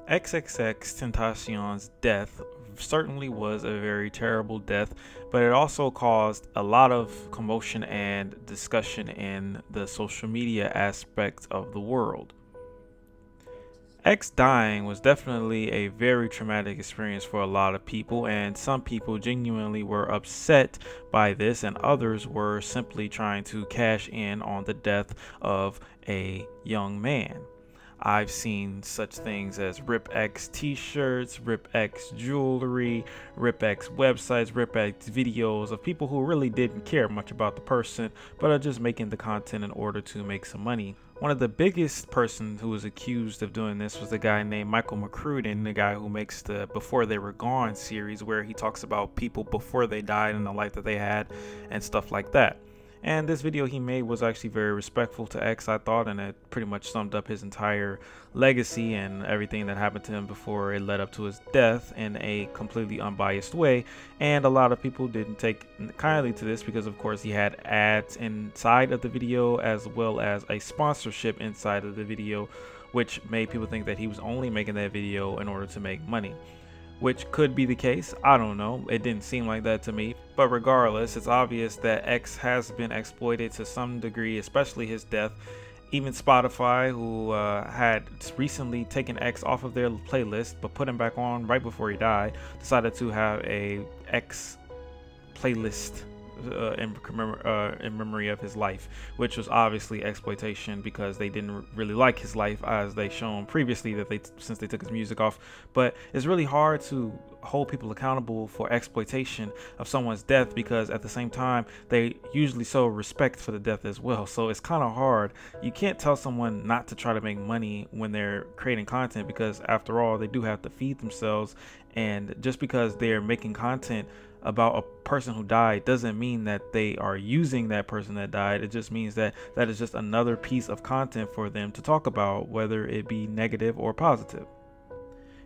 xxxtentacion's death certainly was a very terrible death, but it also caused a lot of commotion and discussion in the social media aspect of the world. X dying was definitely a very traumatic experience for a lot of people, and some people genuinely were upset by this, and others were simply trying to cash in on the death of a young man. I've seen such things as Rip X t-shirts, Rip X jewelry, Rip X websites, Rip X videos of people who really didn't care much about the person, but are just making the content in order to make some money. One of the biggest persons who was accused of doing this was a guy named Michael McCrudden, the guy who makes the Before They Were Gone series, where he talks about people before they died and the life that they had and stuff like that. And this video he made was actually very respectful to X, I thought, and it pretty much summed up his entire legacy and everything that happened to him before it led up to his death in a completely unbiased way. And a lot of people didn't take kindly to this because, of course, he had ads inside of the video as well as a sponsorship inside of the video, which made people think that he was only making that video in order to make money. Which could be the case, I don't know, it didn't seem like that to me. But regardless, it's obvious that X has been exploited to some degree, especially his death. Even Spotify, who had recently taken X off of their playlist but put him back on right before he died, decided to have a X playlist in memory of his life, which was obviously exploitation because they didn't really like his life, as they shown previously that since they took his music off. But it's really hard to hold people accountable for exploitation of someone's death because at the same time they usually show respect for the death as well. So it's kind of hard. You can't tell someone not to try to make money when they're creating content, because after all, they do have to feed themselves, and just because they're making content about a person who died doesn't mean that they are using that person that died. It just means that that is just another piece of content for them to talk about, whether it be negative or positive.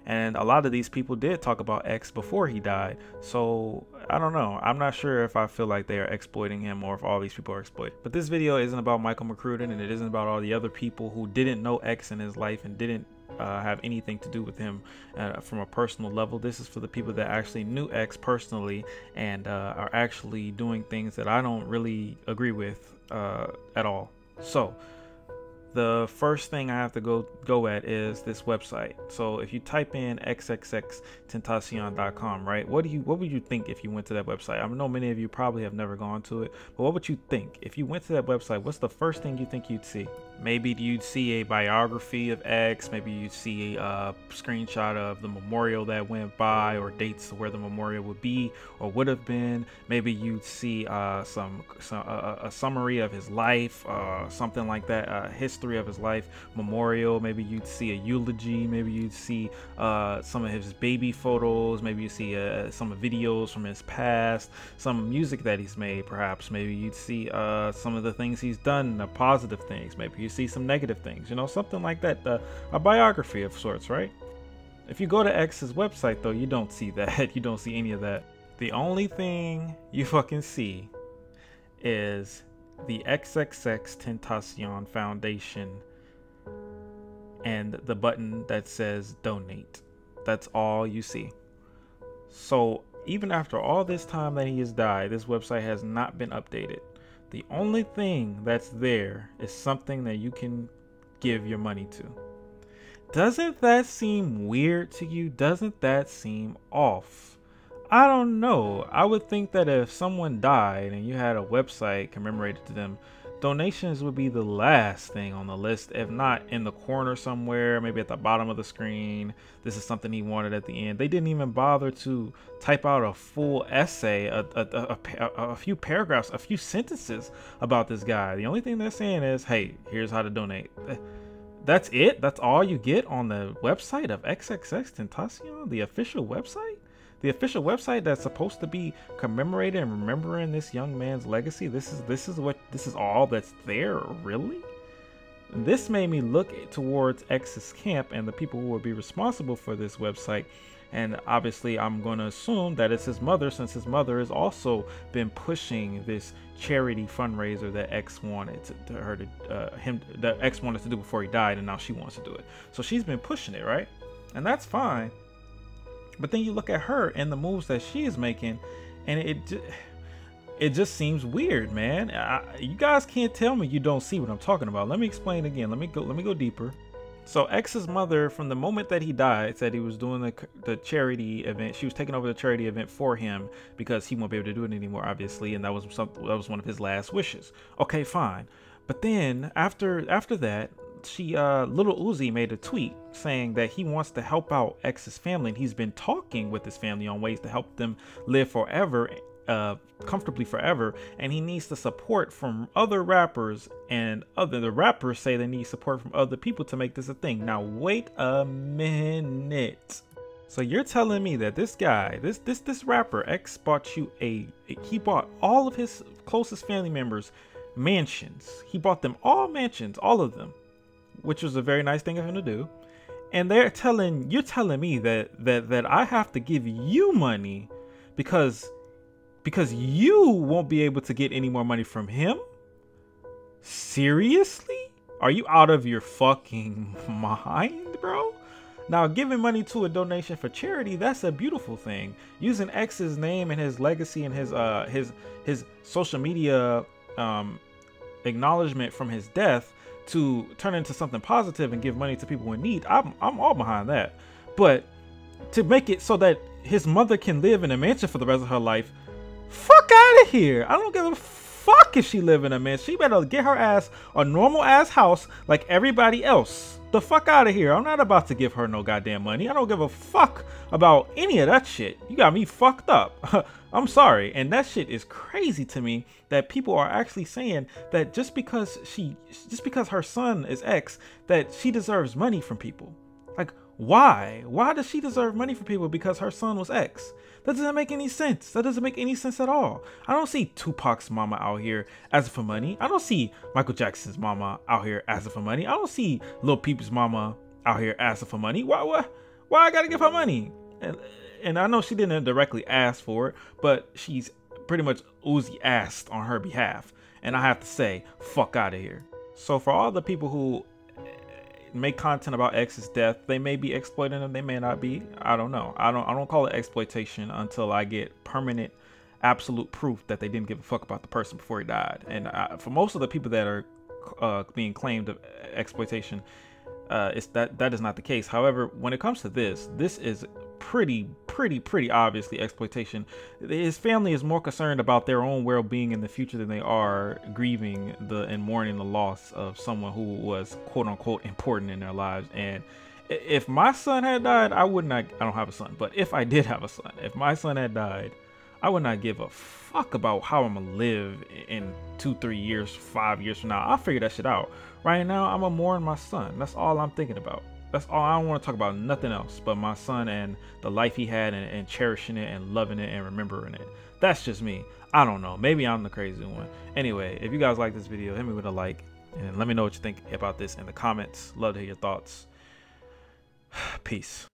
And a lot of these people did talk about X before he died, so I don't know. I'm not sure if I feel like they are exploiting him or if all these people are exploited. But this video isn't about Michael McCrudden, and it isn't about all the other people who didn't know X in his life and didn't have anything to do with him from a personal level. This is for the people that actually knew X personally and are actually doing things that I don't really agree with at all. So the first thing I have to go at is this website. So if you type in xxxtentacion.com, right? What would you think if you went to that website? I know many of you probably have never gone to it, but what would you think if you went to that website? What's the first thing you think you'd see? Maybe you'd see a biography of X. Maybe you'd see a screenshot of the memorial that went by, or dates where the memorial would be or would have been. Maybe you'd see a summary of his life, something like that, history of his life, memorial. Maybe you'd see a eulogy. Maybe you'd see some of his baby photos. Maybe you see some videos from his past, some music that he's made, perhaps. Maybe you'd see some of the things he's done, the positive things. Maybe you see some negative things, you know, something like that, a biography of sorts, right? If you go to X's website though, you don't see that. You don't see any of that. The only thing you fucking see is the xxxtentacion Foundation and the button that says donate. That's all you see. So even after all this time that he has died, this website has not been updated. The only thing that's there is something that you can give your money to. Doesn't that seem weird to you? Doesn't that seem off? I don't know. I would think that if someone died and you had a website commemorated to them, donations would be the last thing on the list, if not in the corner somewhere, maybe at the bottom of the screen. This is something he wanted at the end. They didn't even bother to type out a full essay, a few paragraphs, a few sentences about this guy. The only thing they're saying is, hey, here's how to donate. That's it? That's all you get on the website of xxxtentacion, the official website? The official website that's supposed to be commemorating and remembering this young man's legacy. This is all that's there, really? This made me look towards X's camp and the people who would be responsible for this website. And obviously I'm going to assume that it's his mother, since his mother has also been pushing this charity fundraiser that X wanted that X wanted to do before he died, and now she wants to do it. So she's been pushing it, right? and that's fine. But then you look at her and the moves that she is making, and it just seems weird, man. You guys can't tell me you don't see what I'm talking about. Let me explain again. Let me go deeper. So X's mother, from the moment that he died, said he was doing the charity event. She was taking over the charity event for him because he won't be able to do it anymore, obviously, and that was one of his last wishes. Okay, fine. But then after that, she Little Uzi made a tweet saying that he wants to help out X's family, and he's been talking with his family on ways to help them live forever, comfortably forever, and he needs the support from other rappers, and the rappers say they need support from other people to make this a thing. Now wait a minute. So you're telling me that this guy, this rapper X, bought you he bought all of his closest family members mansions. He bought them all mansions, all of them, which was a very nice thing of him to do. And you're telling me that I have to give you money because you won't be able to get any more money from him? Seriously? Are you out of your fucking mind, bro? Now, giving money to a donation for charity, that's a beautiful thing. Using X's name and his legacy and his social media acknowledgement from his death to turn into something positive and give money to people in need, I'm all behind that. But to make it so that his mother can live in a mansion for the rest of her life, fuck out of here. I don't give a fuck if she live in a mansion. She better get her ass a normal ass house like everybody else. The fuck out of here. I'm not about to give her no goddamn money. I don't give a fuck about any of that shit. You got me fucked up. I'm sorry. And that shit is crazy to me that people are actually saying that just because her son is X, that she deserves money from people. Like, why? Why does she deserve money from people because her son was X? That doesn't make any sense. That doesn't make any sense at all. I don't see Tupac's mama out here asking for money. I don't see Michael Jackson's mama out here asking for money. I don't see Lil Peep's mama out here asking for money. Why I gotta give her money? And I know she didn't directly ask for it, but she's pretty much Uzi asked on her behalf. And I have to say, fuck out of here. So for all the people who make content about X's death, they may be exploiting him, they may not be. I don't know. I don't call it exploitation until I get permanent, absolute proof that they didn't give a fuck about the person before he died. And for most of the people that are being claimed of exploitation, that is not the case. However, when it comes to this is pretty obviously exploitation. His family is more concerned about their own well-being in the future than they are grieving and mourning the loss of someone who was quote unquote important in their lives. And if my son had died, I don't have a son, but if I did have a son, if my son had died, I would not give a fuck about how I'm gonna live in 2-3 years, 5 years from now. I'll figure that shit out. Right now, I'm gonna mourn my son. That's all I'm thinking about. That's all. I don't want to talk about nothing else but my son and the life he had, and cherishing it and loving it and remembering it. That's just me. I don't know. Maybe I'm the crazy one. Anyway, if you guys like this video, hit me with a like and let me know what you think about this in the comments. Love to hear your thoughts. Peace.